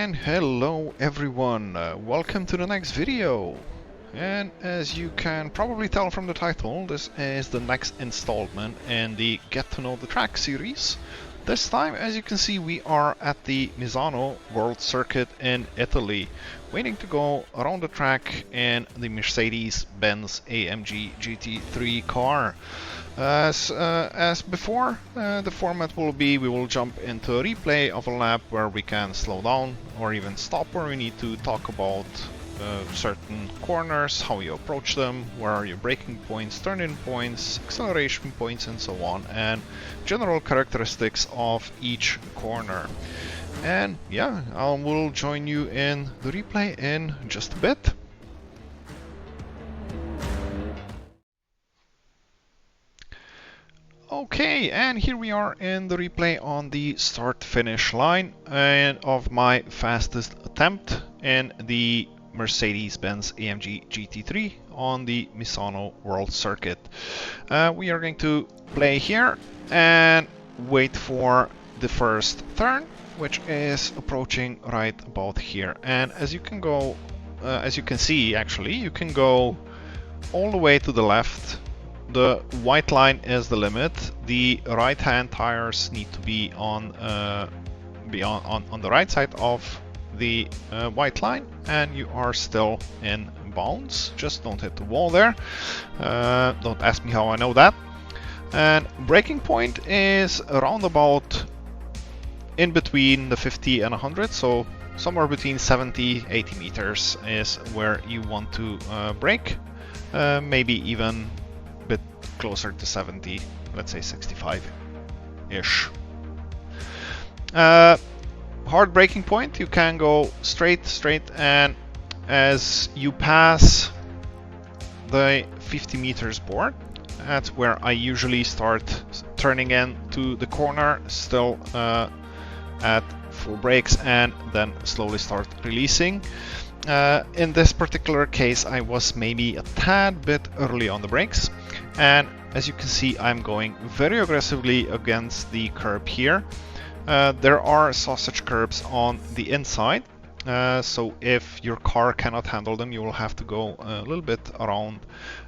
And hello everyone, welcome to the next video. And as you can probably tell from the title, this is the next installment in the Get to Know the Track series. This time, as you can see, we are at the MISANO World Circuit in Italy, waiting to go around the track in the Mercedes-Benz AMG GT3 car. As before, the format will be we will jump into a replay of a lap where we can slow down or even stop where we need to talk about certain corners, how you approach them, where are your braking points, turn-in points, acceleration points, and so on, and general characteristics of each corner. And yeah, I will join you in the replay in just a bit. Okay, and here we are in the replay on the start-finish line and of my fastest attempt in the Mercedes-Benz AMG GT3 on the MISANO World Circuit. We are going to play here and wait for the first turn, which is approaching right about here. And as you can see, actually, you can go all the way to the left. The white line is the limit. The right-hand tires need to be on the right side of the white line, and you are still in bounds. Just don't hit the wall there. Don't ask me how I know that. And braking point is around about in between the 50 and 100, so somewhere between 70-80 meters is where you want to brake. Maybe even bit closer to 70, let's say 65-ish. Hard braking point, you can go straight, and as you pass the 50 meters board, that's where I usually start turning into the corner, still at full brakes, and then slowly start releasing. In this particular case, I was maybe a tad bit early on the brakes, and as you can see, I'm going very aggressively against the curb here. There are sausage curbs on the inside, so if your car cannot handle them, you will have to go a little bit around,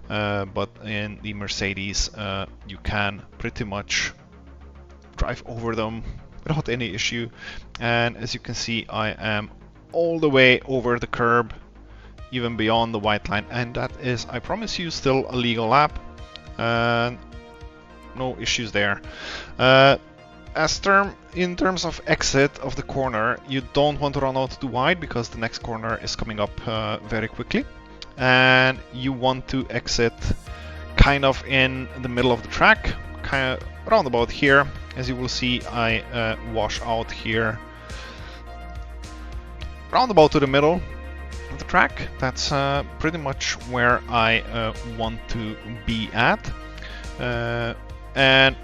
but in the Mercedes, you can pretty much drive over them without any issue. And as you can see, I am all the way over the curb, even beyond the white line, and that is, I promise you, still a legal lap. No issues there. In terms of exit of the corner, you don't want to run out too wide because the next corner is coming up very quickly, and you want to exit kind of in the middle of the track, kind of around about here. As you will see, I wash out here roundabout to the middle of the track. That's pretty much where I want to be at. And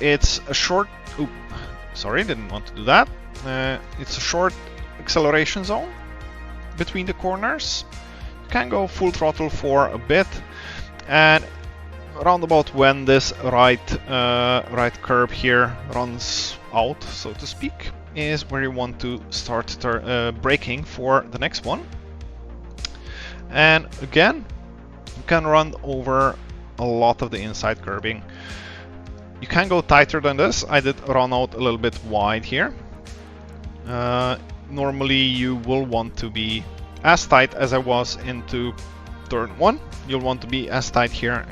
it's a short... Oops, sorry, didn't want to do that. It's a short acceleration zone between the corners. You can go full throttle for a bit, and roundabout when this right curb here runs out, so to speak, is where you want to start braking for the next one. And again, you can run over a lot of the inside curbing. You can go tighter than this. I did run out a little bit wide here. Normally you will want to be as tight as I was into turn 1. You'll want to be as tight here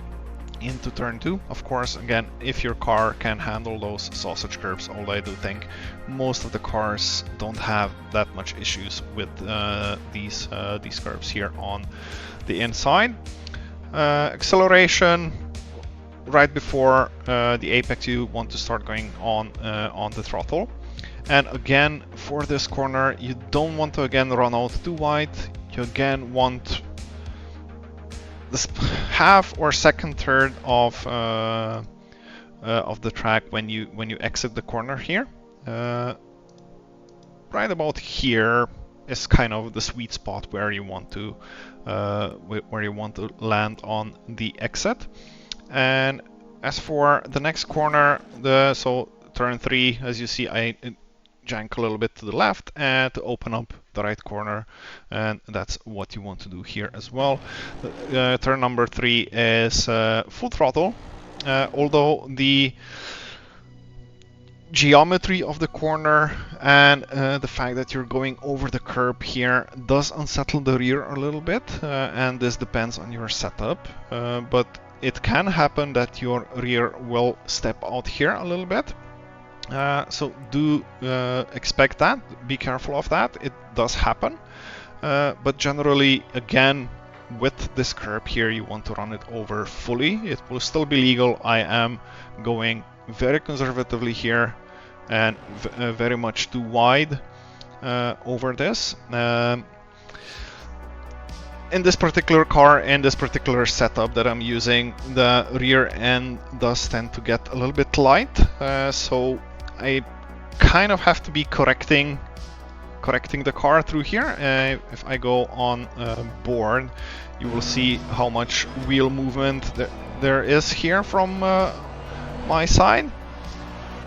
into turn 2. Of course, again, if your car can handle those sausage curbs, although I do think most of the cars don't have that much issues with these curbs here on the inside. Acceleration right before the apex, you want to start going on the throttle. And again, for this corner, you don't want to again run out too wide. You again want this half or second third of the track when you exit the corner here. Right about here is kind of the sweet spot where you want to land on the exit. And as for the next corner, so turn 3, as you see, I jank a little bit to the left and to open up the right corner, and that's what you want to do here as well. Turn number 3 is full throttle, although the geometry of the corner and the fact that you're going over the curb here does unsettle the rear a little bit, and this depends on your setup, but it can happen that your rear will step out here a little bit. So do expect that, be careful of that, it does happen, but generally, again, with this curb here, you want to run it over fully. It will still be legal. I am going very conservatively here and very much too wide over this. In this particular car, in this particular setup that I'm using, the rear end does tend to get a little bit light, so I kind of have to be correcting the car through here. If I go on board, you will see how much wheel movement there is here from my side.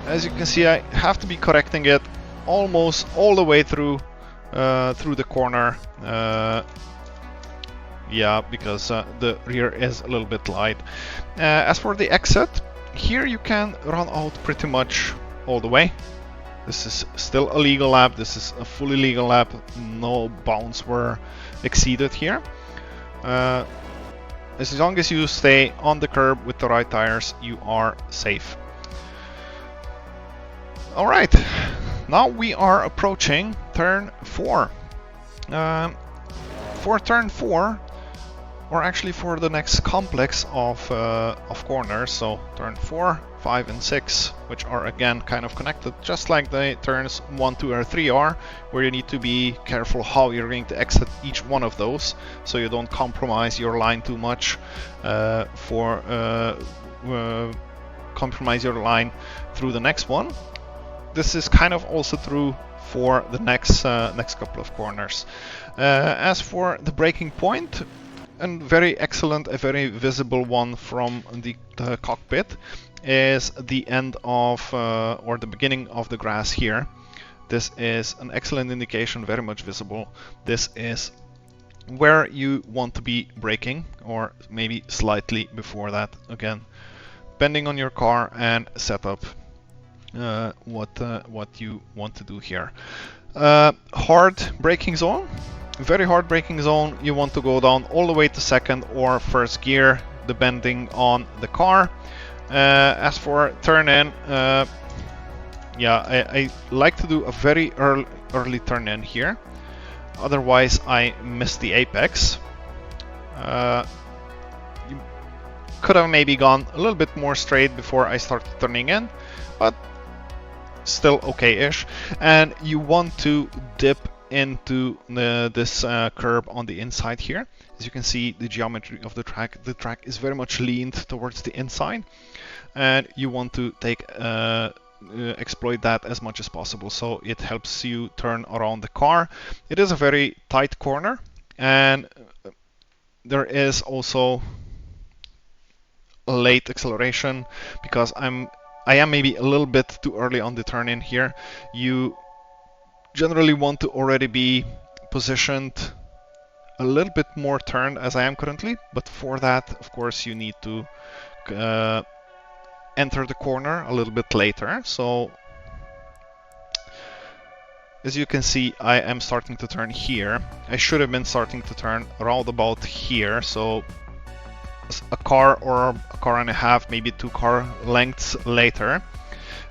As you can see, I have to be correcting it almost all the way through the corner. Yeah, because the rear is a little bit light. As for the exit, here you can run out pretty much all the way. This is still a legal lap. This is a fully legal lap. No bounds were exceeded here. As long as you stay on the curb with the right tires, you are safe. All right, now we are approaching turn 4. For turn 4, or actually for the next complex of corners, so turn 4, 5 and 6, which are again kind of connected, just like the turns 1, 2 or 3 are, where you need to be careful how you're going to exit each one of those, so you don't compromise your line too much compromise your line through the next one. This is kind of also true for the next couple of corners. As for the braking point, a very excellent, a very visible one from the cockpit is the end of or the beginning of the grass here. This is an excellent indication, very much visible. This is where you want to be braking, or maybe slightly before that, again, depending on your car and setup. What you want to do here. Hard braking zone, very hard braking zone. You want to go down all the way to second or first gear, depending on the car. As for turn in, yeah, I like to do a very early turn in here. Otherwise, I miss the apex. You could have maybe gone a little bit more straight before I started turning in, but still okay-ish. And you want to dip into this curb on the inside here. As you can see, the geometry of the track is very much leaned towards the inside, and you want to take exploit that as much as possible, so it helps you turn around the car. It is a very tight corner, and there is also a late acceleration because I am maybe a little bit too early on the turn in here. You generally want to already be positioned a little bit more turned as I am currently, but for that, of course, you need to enter the corner a little bit later. So as you can see, I am starting to turn here. I should have been starting to turn around about here, so a car or a car and a half, maybe 2 car lengths later.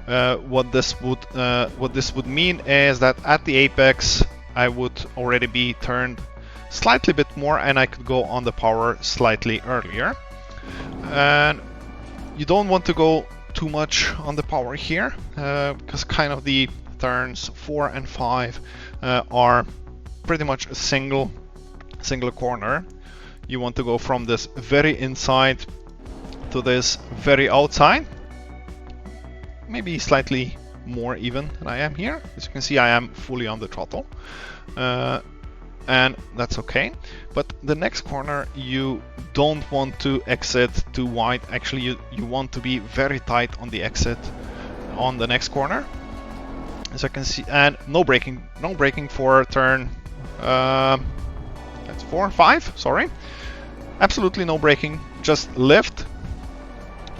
What this would mean is that at the apex I would already be turned slightly bit more, and I could go on the power slightly earlier. And you don't want to go too much on the power here, because kind of the turns 4 and 5 are pretty much a single corner. You want to go from this very inside to this very outside, maybe slightly more even than I am here. As you can see, I am fully on the throttle, and that's okay. But the next corner, you don't want to exit too wide. Actually, you want to be very tight on the exit on the next corner. as I can see, and no braking for turn. That's 4, 5. Sorry, absolutely no braking. Just lift.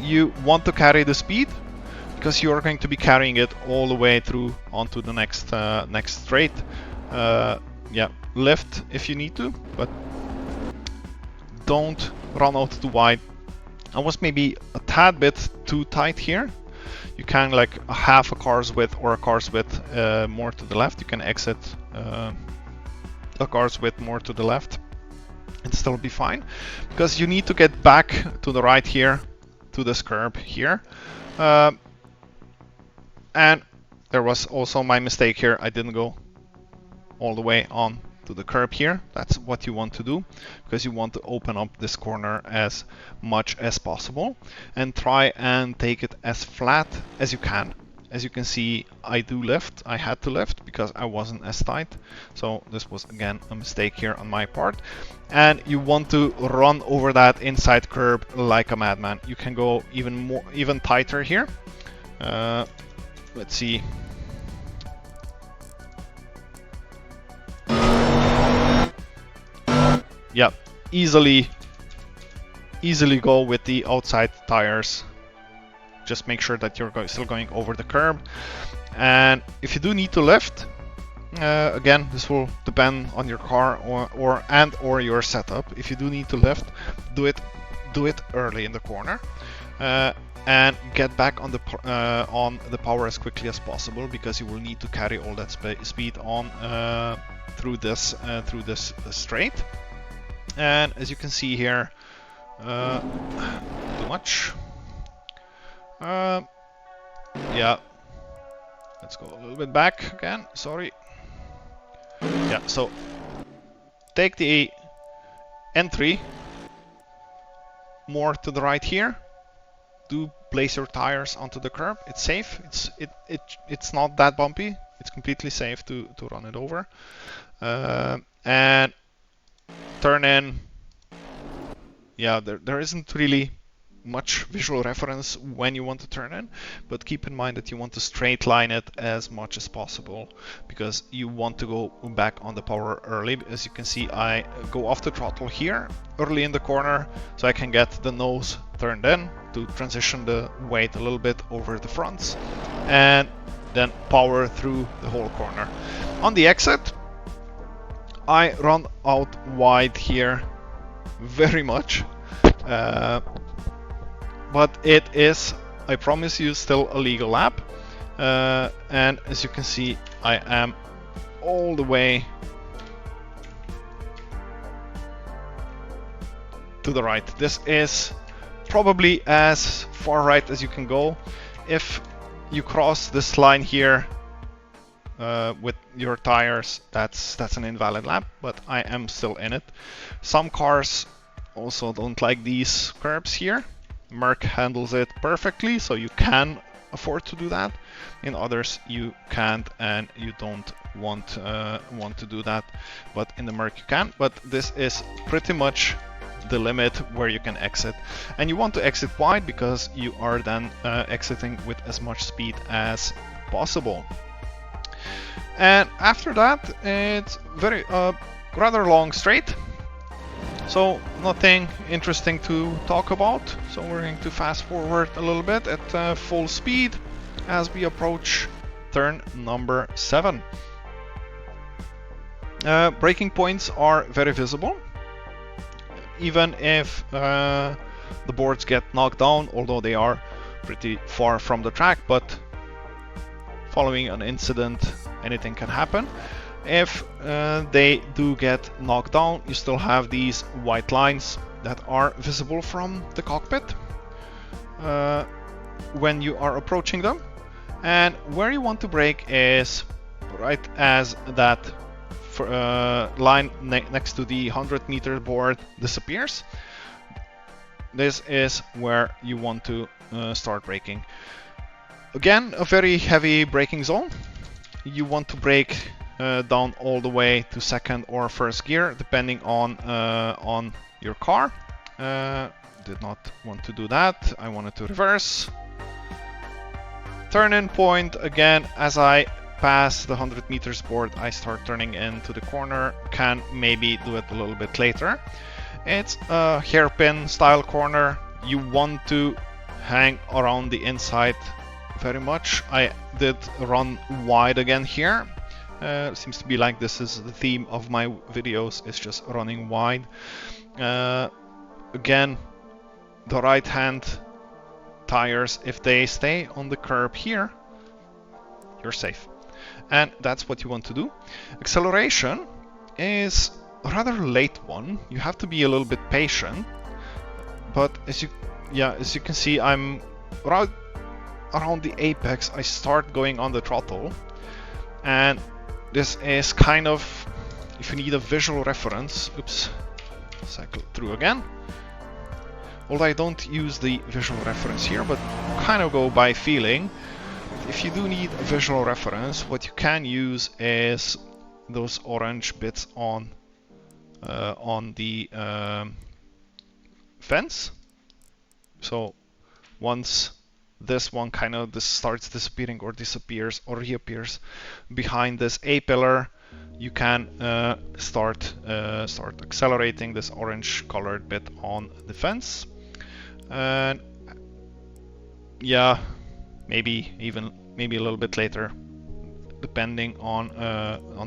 You want to carry the speed because you are going to be carrying it all the way through onto the next next straight. Yeah, lift if you need to, but don't run out too wide. I was maybe a tad bit too tight here. You can, like a half a car's width or a car's width more to the left. You can exit a car's width more to the left and still be fine, because you need to get back to the right here to this curb here. And there was also my mistake here. I didn't go all the way on to the curb here. That's what you want to do, because you want to open up this corner as much as possible and try and take it as flat as you can. As you can see, I do lift. I had to lift because I wasn't as tight. So this was again a mistake here on my part. And you want to run over that inside curb like a madman. You can go even tighter here. Let's see. Yeah, easily go with the outside tires. Just make sure that you're still going over the curb. And if you do need to lift, again, this will depend on your car or your setup. If you do need to lift, do it early in the corner. And get back on the power as quickly as possible, because you will need to carry all that speed on through this straight. And as you can see here, too much. Yeah, let's go a little bit back again. Sorry. Yeah, so take the entry more to the right here. Do place your tires onto the curb. It's safe. It's not that bumpy. It's completely safe to run it over. And turn in. Yeah, there isn't really much visual reference when you want to turn in, but keep in mind that you want to straight line it as much as possible, because you want to go back on the power early. As you can see, I go off the throttle here early in the corner, so I can get the nose turned in to transition the weight a little bit over the fronts, and then power through the whole corner. On the exit, I run out wide here very much. But it is, I promise you, still a legal lap. And as you can see, I am all the way to the right. This is probably as far right as you can go. If you cross this line here with your tires, that's an invalid lap, but I am still in it. Some cars also don't like these curbs here. Merc handles it perfectly, so you can afford to do that. In others, you can't, and you don't want to do that. But in the Merc, you can. But this is pretty much the limit where you can exit, and you want to exit wide because you are then exiting with as much speed as possible. And after that, it's very rather long straight. So nothing interesting to talk about. So we're going to fast forward a little bit at full speed as we approach turn number 7. Braking points are very visible, even if the boards get knocked down, although they are pretty far from the track. But following an incident, anything can happen. If they do get knocked down, you still have these white lines that are visible from the cockpit when you are approaching them. And where you want to brake is right as that line next to the 100-meter board disappears. This is where you want to start braking. Again, a very heavy braking zone. You want to brake down all the way to second or first gear, depending on your car. Did not want to do that. I wanted to reverse. Turn-in point, again, as I pass the 100 meters board, I start turning into the corner. Can maybe do it a little bit later. It's a hairpin style corner. You want to hang around the inside very much. I did run wide again here. Seems to be like this is the theme of my videos, it's just running wide. Again, the right hand tires, if they stay on the curb here, you're safe. And that's what you want to do. Acceleration is a rather late one. You have to be a little bit patient. But as you can see, I'm right around the apex. I start going on the throttle. And this is kind of, if you need a visual reference, oops, cycle through again. Although I don't use the visual reference here, but kind of go by feeling. If you do need a visual reference, what you can use is those orange bits on the fence. So once this one kind of starts disappearing or disappears or reappears behind this A pillar, you can start accelerating this orange colored bit on the fence. And yeah, maybe a little bit later, depending on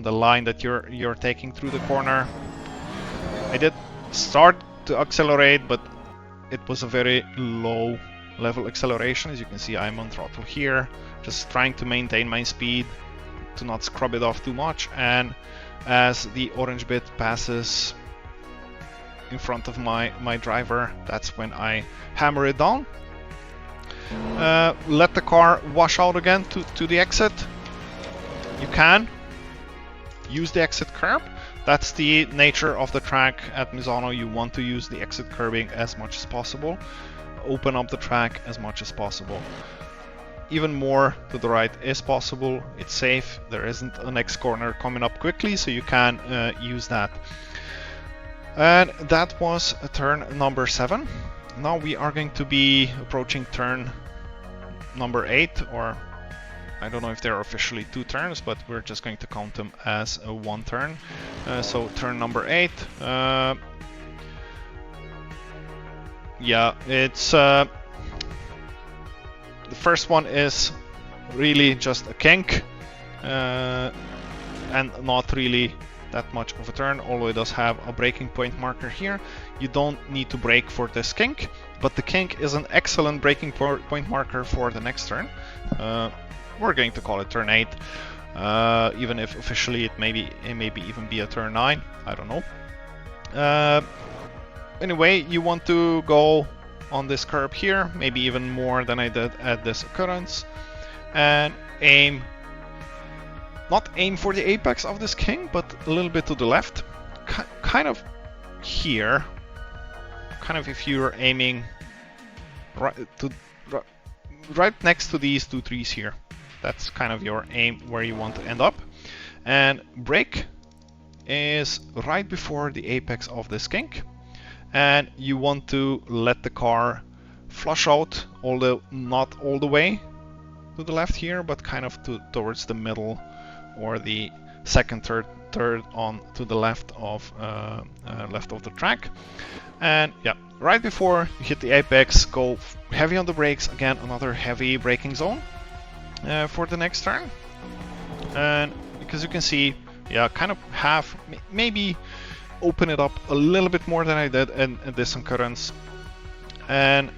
the line that you're taking through the corner. I did start to accelerate, but it was a very low level acceleration. As you can see, I'm on throttle here, just trying to maintain my speed to not scrub it off too much. And as the orange bit passes in front of my driver, that's when I hammer it down. Let the car wash out again to the exit. You can use the exit curb. That's the nature of the track at MISANO. You want to use the exit curbing as much as possible. Open up the track as much as possible. Even more to the right is possible. It's safe. There isn't a next corner coming up quickly, so you can use that. And that was turn number 7. Now we are going to be approaching turn number 8, or I don't know if they're officially 2 turns, but we're just going to count them as a 1 turn. So turn number 8. Yeah, it's the first one is really just a kink and not really that much of a turn, although it does have a braking point marker here. You don't need to brake for this kink, but the kink is an excellent braking point marker for the next turn. We're going to call it turn 8, even if officially it may even be a turn 9, I don't know. Anyway, you want to go on this curb here, maybe even more than I did at this occurrence, and not aim for the apex of this kink, but a little bit to the left, kind of here, kind of if you're aiming right next to these 2 trees here. That's kind of your aim where you want to end up. And brake is right before the apex of this kink, and you want to let the car flush out, although not all the way to the left here, but kind of towards the middle or the second, third on to the left of the track. And yeah, right before you hit the apex, go heavy on the brakes. Again, another heavy braking zone for the next turn. And because you can see, yeah, kind of have maybe open it up a little bit more than I did in this occurrence. And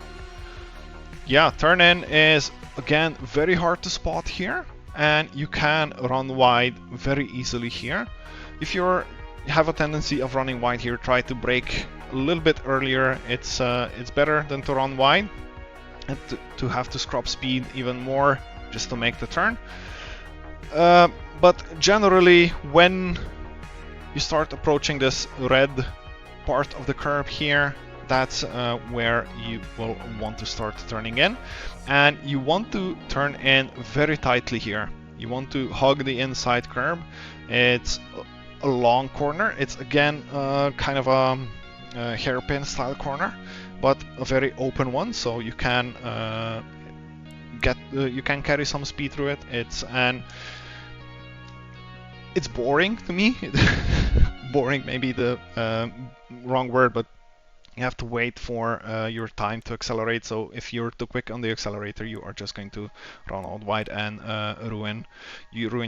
yeah, turn in is again very hard to spot here, and you can run wide very easily here. If you have a tendency of running wide here, try to brake a little bit earlier. It's better than to run wide and to have to scrub speed even more just to make the turn. But generally, when you start approaching this red part of the curb here, that's where you will want to start turning in, and you want to turn in very tightly here. You want to hug the inside curb. It's a long corner. It's again kind of a hairpin style corner, but a very open one, so you can carry some speed through it. And it's boring to me. Boring may be the wrong word, but you have to wait for your time to accelerate. So if you're too quick on the accelerator, you are just going to run out wide and ruin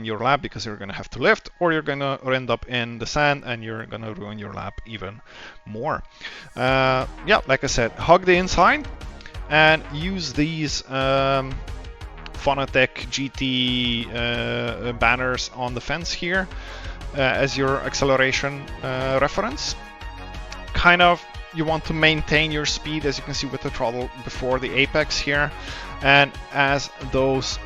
your lap, because you're going to have to lift, or you're going to end up in the sand and you're going to ruin your lap even more. Yeah, like I said, hug the inside and use these Fanatec GT banners on the fence here as your acceleration reference. Kind of, you want to maintain your speed, as you can see with the throttle before the apex here, and as those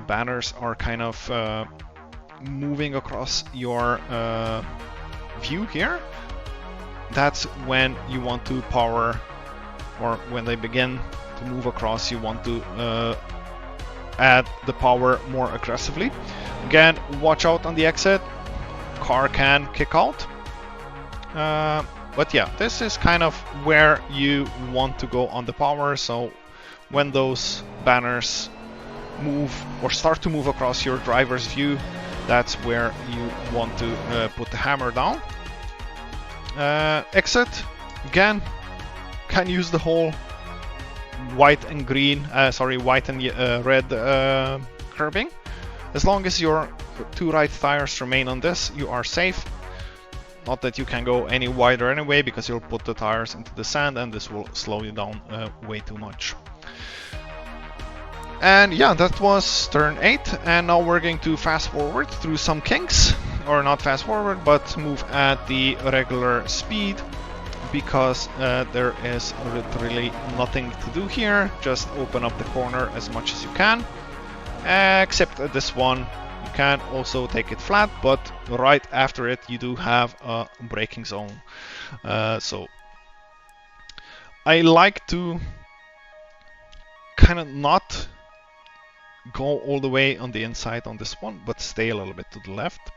banners are kind of moving across your view here, that's when you want to power, or when they begin to move across, you want to add the power more aggressively. Again, watch out on the exit, car can kick out. But yeah, this is kind of where you want to go on the power. So when those banners move or start to move across your driver's view, that's where you want to put the hammer down. Exit, again, can use the whole white and green, white and red curbing. As long as your two right tires remain on this, you are safe. Not that you can go any wider anyway, because you'll put the tires into the sand and this will slow you down way too much. And yeah, that was turn 8, and now we're going to fast forward through some kinks, or not fast forward, but move at the regular speed, because there is literally nothing to do here. Just open up the corner as much as you can, except at this one. You can also take it flat, but right after it you do have a braking zone. So I like to kind of not go all the way on the inside on this one, but stay a little bit to the left.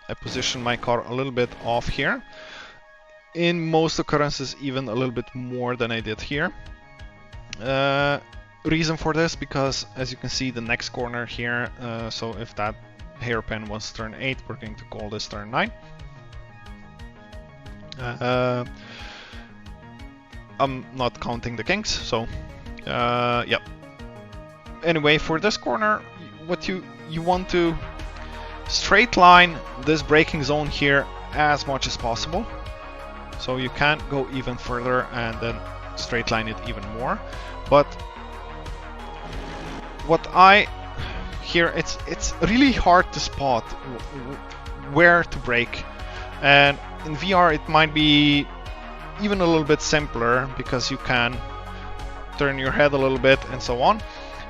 I position my car a little bit off here. In most occurrences, even a little bit more than I did here. Reason for this, because as you can see, the next corner here, so if that hairpin was turn 8, we're going to call this turn 9. I'm not counting the kinks, so yeah. Anyway, for this corner, what you want to straight line this braking zone here as much as possible, so you can't go even further and then straight line it even more. But what I here, it's really hard to spot where to brake, and in VR it might be even a little bit simpler, because you can turn your head a little bit and so on.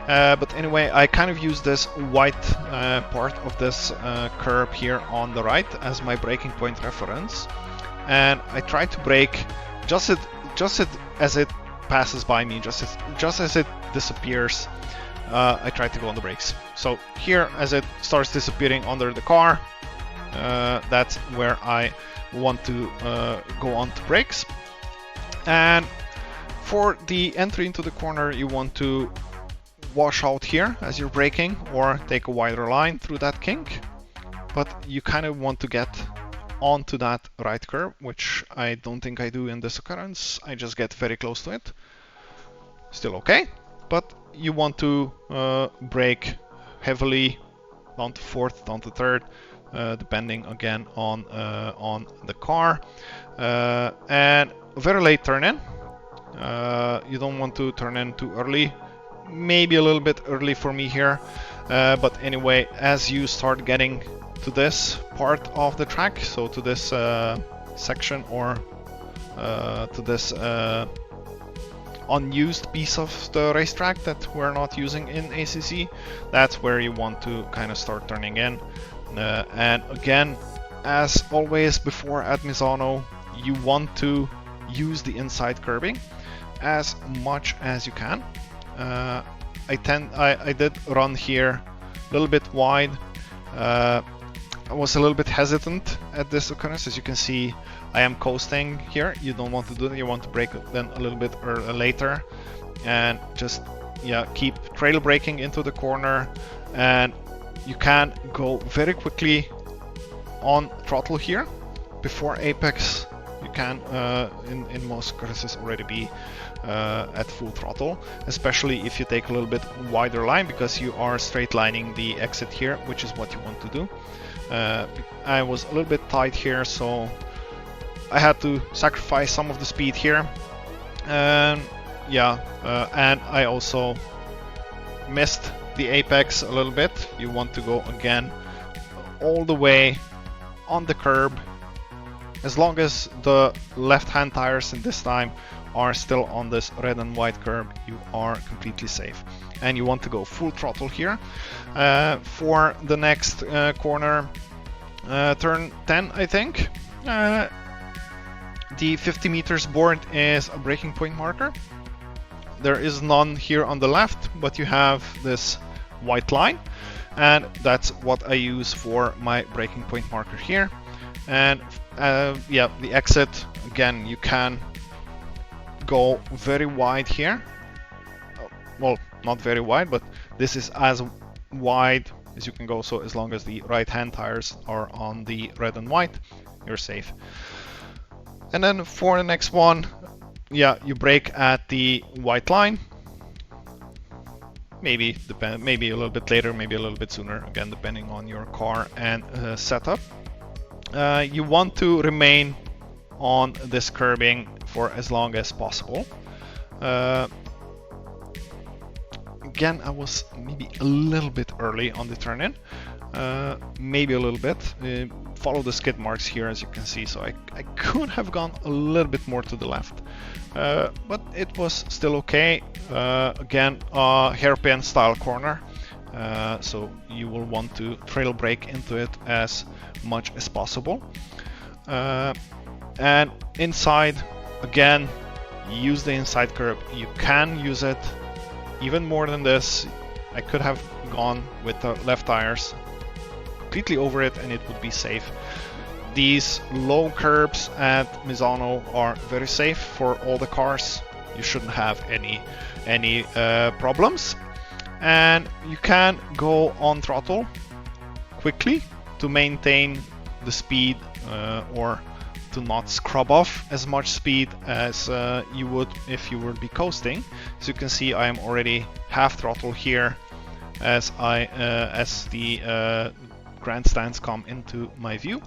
But anyway, I kind of use this white part of this curb here on the right as my braking point reference, and I try to brake just as it passes by me, just as it disappears. I try to go on the brakes. So here, as it starts disappearing under the car, that's where I want to go on to brakes. And for the entry into the corner, you want to wash out here as you're braking, or take a wider line through that kink. But you kind of want to get onto that right curb, which I don't think I do in this occurrence. I just get very close to it. Still okay, but you want to brake heavily down to 4th, down to 3rd, depending again on the car. And very late turn in. You don't want to turn in too early. Maybe a little bit early for me here, but anyway, as you start getting to this part of the track, so to this section, or to this unused piece of the racetrack that we're not using in ACC, that's where you want to kind of start turning in. And again, as always before at MISANO, you want to use the inside curbing as much as you can. I did run here a little bit wide. I was a little bit hesitant at this occurrence. As you can see, I am coasting here. You don't want to do that. You want to brake then a little bit later, and just keep trail braking into the corner. And you can go very quickly on throttle here. Before apex, you can in most cases already be at full throttle, especially if you take a little bit wider line, because you are straight lining the exit here, which is what you want to do. I was a little bit tight here, so I had to sacrifice some of the speed here. And yeah, and I also missed the apex a little bit. You want to go again all the way on the curb, as long as the left-hand tires in this time are still on this red and white curb, you are completely safe. And you want to go full throttle here. For the next corner, turn 10, I think. The 50 meters board is a braking point marker. There is none here on the left, but you have this white line, and that's what I use for my braking point marker here. And yeah, the exit, again, you can go very wide here. Well, not very wide, but this is as wide as you can go, so as long as the right hand tires are on the red and white, you're safe. And then for the next one, yeah, you brake at the white line. Maybe a little bit later, maybe a little bit sooner, again depending on your car and setup. You want to remain on this curbing for as long as possible. Again, I was maybe a little bit early on the turn-in, maybe a little bit. Follow the skid marks here, as you can see, so I could have gone a little bit more to the left, but it was still okay. Again, hairpin style corner, so you will want to trail brake into it as much as possible. And inside, again, use the inside curb. You can use it even more than this. I could have gone with the left tires completely over it and it would be safe. These low curbs at MISANO are very safe for all the cars. You shouldn't have any problems. And you can go on throttle quickly to maintain the speed, or to not scrub off as much speed as you would if you would be coasting. As you can see, I am already half throttle here as the grandstands come into my view.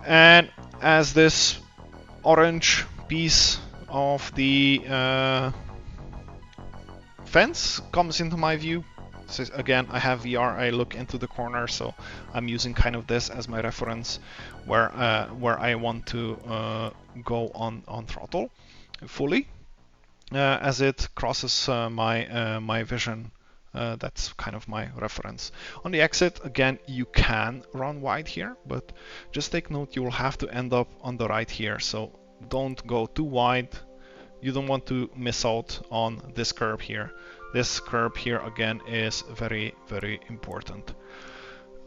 And as this orange piece of the fence comes into my view, so again, I have VR, I look into the corner, so I'm using kind of this as my reference where I want to go on throttle fully. As it crosses my vision, that's kind of my reference. On the exit, again, you can run wide here, but just take note, you will have to end up on the right here, so don't go too wide. You don't want to miss out on this curb here. This curb here again is very, very important.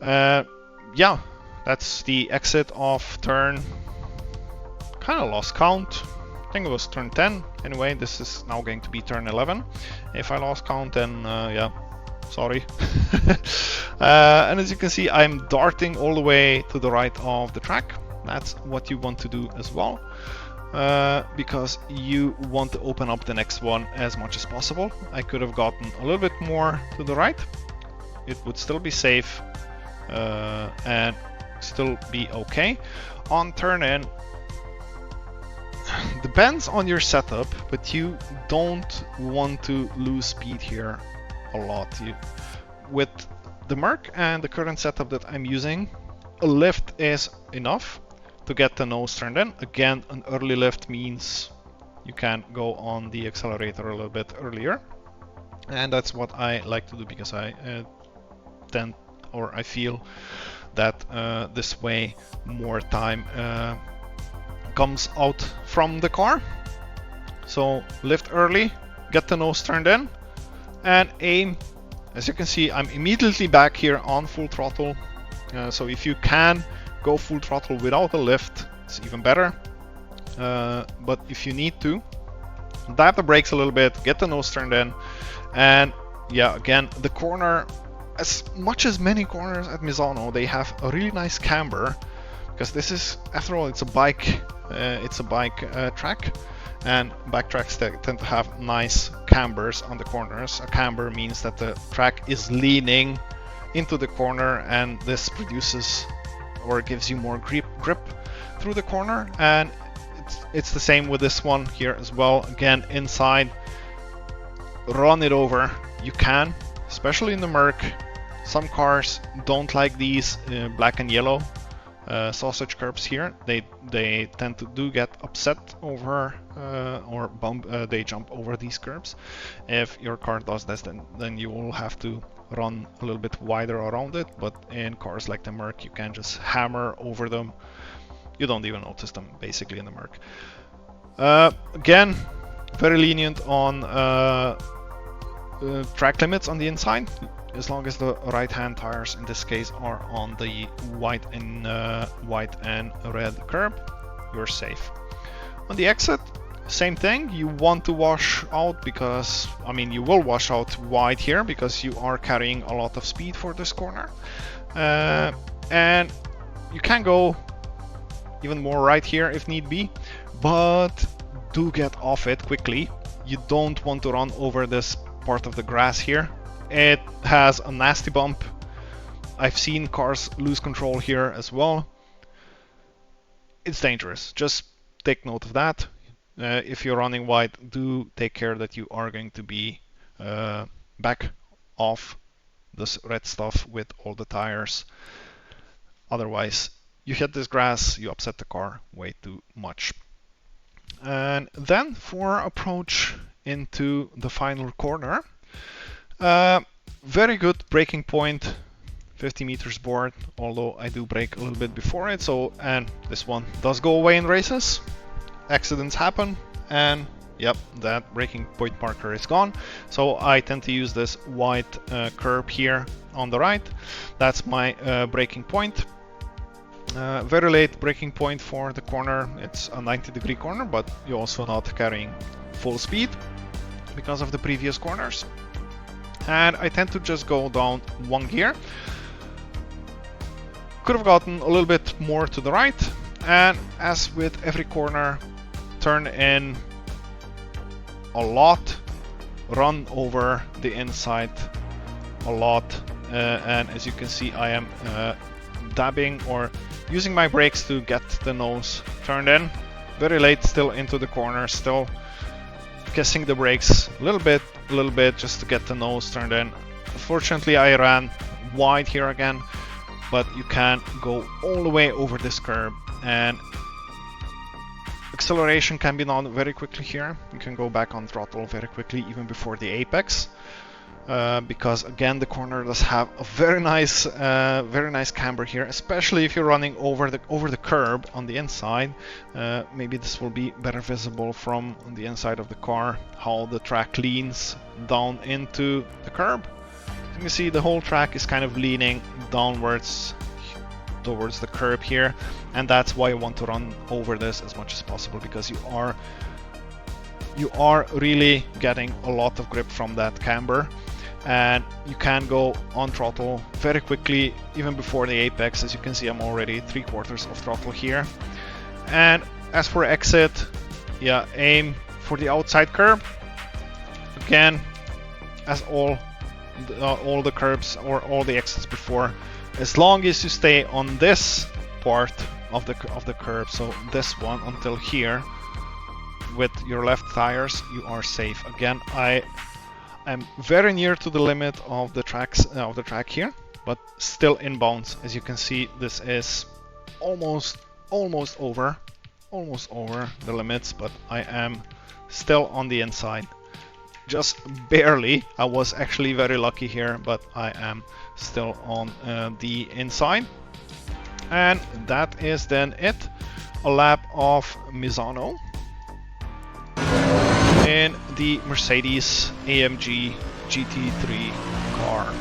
Yeah, that's the exit of turn, kind of lost count. I think it was turn 10. Anyway, this is now going to be turn 11. If I lost count, then yeah, sorry. And as you can see, I'm darting all the way to the right of the track. That's what you want to do as well. Because you want to open up the next one as much as possible. I could have gotten a little bit more to the right. It would still be safe and still be okay. On turn in, depends on your setup, but you don't want to lose speed here a lot. With the Merc and the current setup that I'm using, a lift is enough to get the nose turned in. Again, an early lift means you can go on the accelerator a little bit earlier, and that's what I like to do, because I feel that this way more time comes out from the car. So lift early, get the nose turned in, and aim. As you can see, I'm immediately back here on full throttle. So if you can go full throttle without a lift, it's even better. But if you need to, dive the brakes a little bit, get the nose turned in, and yeah, again, the corner as much as many corners at Misano, they have a really nice camber, because this is, after all, it's a bike track, and bike tracks tend to have nice cambers on the corners. A camber means that the track is leaning into the corner, and this produces or gives you more grip through the corner. And it's the same with this one here as well. Again, inside, run it over. You can, especially in the Merc. Some cars don't like these black and yellow sausage curbs here. They tend to get upset over or they jump over these curbs. If your car does this, then you will have to run a little bit wider around it. But in cars like the Merc, you can just hammer over them. You don't even notice them basically in the Merc. Again, very lenient on track limits on the inside, as long as the right-hand tires in this case are on the white and red curb, you're safe. On the exit, same thing. You want to wash out, because I mean you will wash out wide here because you are carrying a lot of speed for this corner, and you can go even more right here if need be, but do get off it quickly. You don't want to run over this part of the grass here. It has a nasty bump. I've seen cars lose control here as well. It's dangerous. Just take note of that. If you're running wide, do take care that you are going to be back off this red stuff with all the tires. Otherwise, you hit this grass, you upset the car way too much. And then for approach into the final corner, very good braking point, 50 meters board, although I do brake a little bit before it. So, and this one does go away in races. Accidents happen, and yep, that braking point marker is gone. So I tend to use this white curb here on the right. That's my braking point. Very late braking point for the corner. It's a 90-degree corner, but you're also not carrying full speed because of the previous corners. And I tend to just go down one gear. Could have gotten a little bit more to the right, and as with every corner, turn in a lot, run over the inside a lot, and as you can see, I am dabbing or using my brakes to get the nose turned in. Very late still into the corner, still kissing the brakes a little bit just to get the nose turned in. Unfortunately, I ran wide here again, but you can go all the way over this curb, and acceleration can be done very quickly here. You can go back on throttle very quickly, even before the apex, because again the corner does have a very nice camber here, especially if you're running over the curb on the inside. Maybe this will be better visible from the inside of the car, how the track leans down into the curb. You can see the whole track is kind of leaning downwards towards the curb here, and that's why you want to run over this as much as possible, because you are really getting a lot of grip from that camber, and you can go on throttle very quickly even before the apex. As you can see, I'm already 3/4 of throttle here. And as for exit, yeah, aim for the outside curb. Again, as all the curbs or all the exits before, as long as you stay on this part of the curb, so this one until here, with your left tires, you are safe. Again, I am very near to the limit of the track here, but still in bounds. As you can see, this is almost over the limits, but I am still on the inside. Just barely. I was actually very lucky here, but I am still on the inside. And that is then it. A lap of Misano in the Mercedes AMG GT3 car.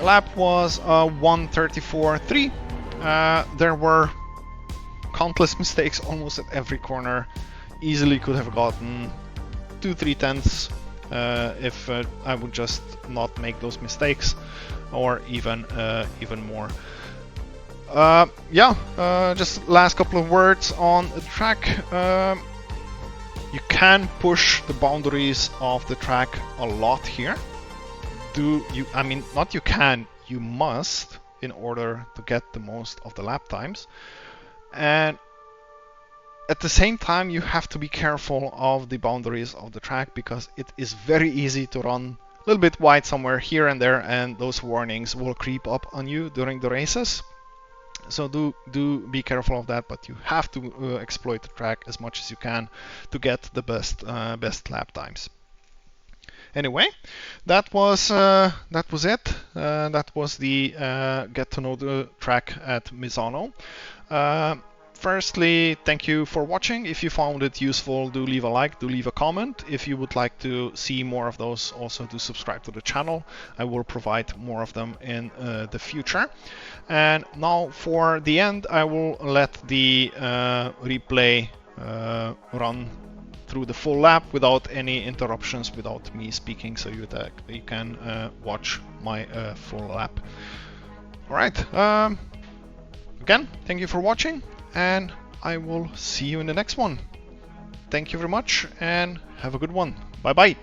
Lap was 1:34.3. There were countless mistakes almost at every corner. Easily could have gotten 2-3 tenths if I would just not make those mistakes, or even more. Just last couple of words on the track. You can push the boundaries of the track a lot here. I mean, not you can, you must, in order to get the most of the lap times. And at the same time, you have to be careful of the boundaries of the track, because it is very easy to run a little bit wide somewhere here and there, and those warnings will creep up on you during the races. So do be careful of that, but you have to exploit the track as much as you can to get the best lap times. Anyway, that was it. That was the get to know the track at Misano. Firstly, thank you for watching. If you found it useful, do leave a like, do leave a comment. If you would like to see more of those, also do subscribe to the channel. I will provide more of them in the future. And now for the end, I will let the replay run through the full lap without any interruptions, without me speaking, so you can watch my full lap. All right. Again, thank you for watching, and I will see you in the next one. Thank you very much, and have a good one. Bye bye.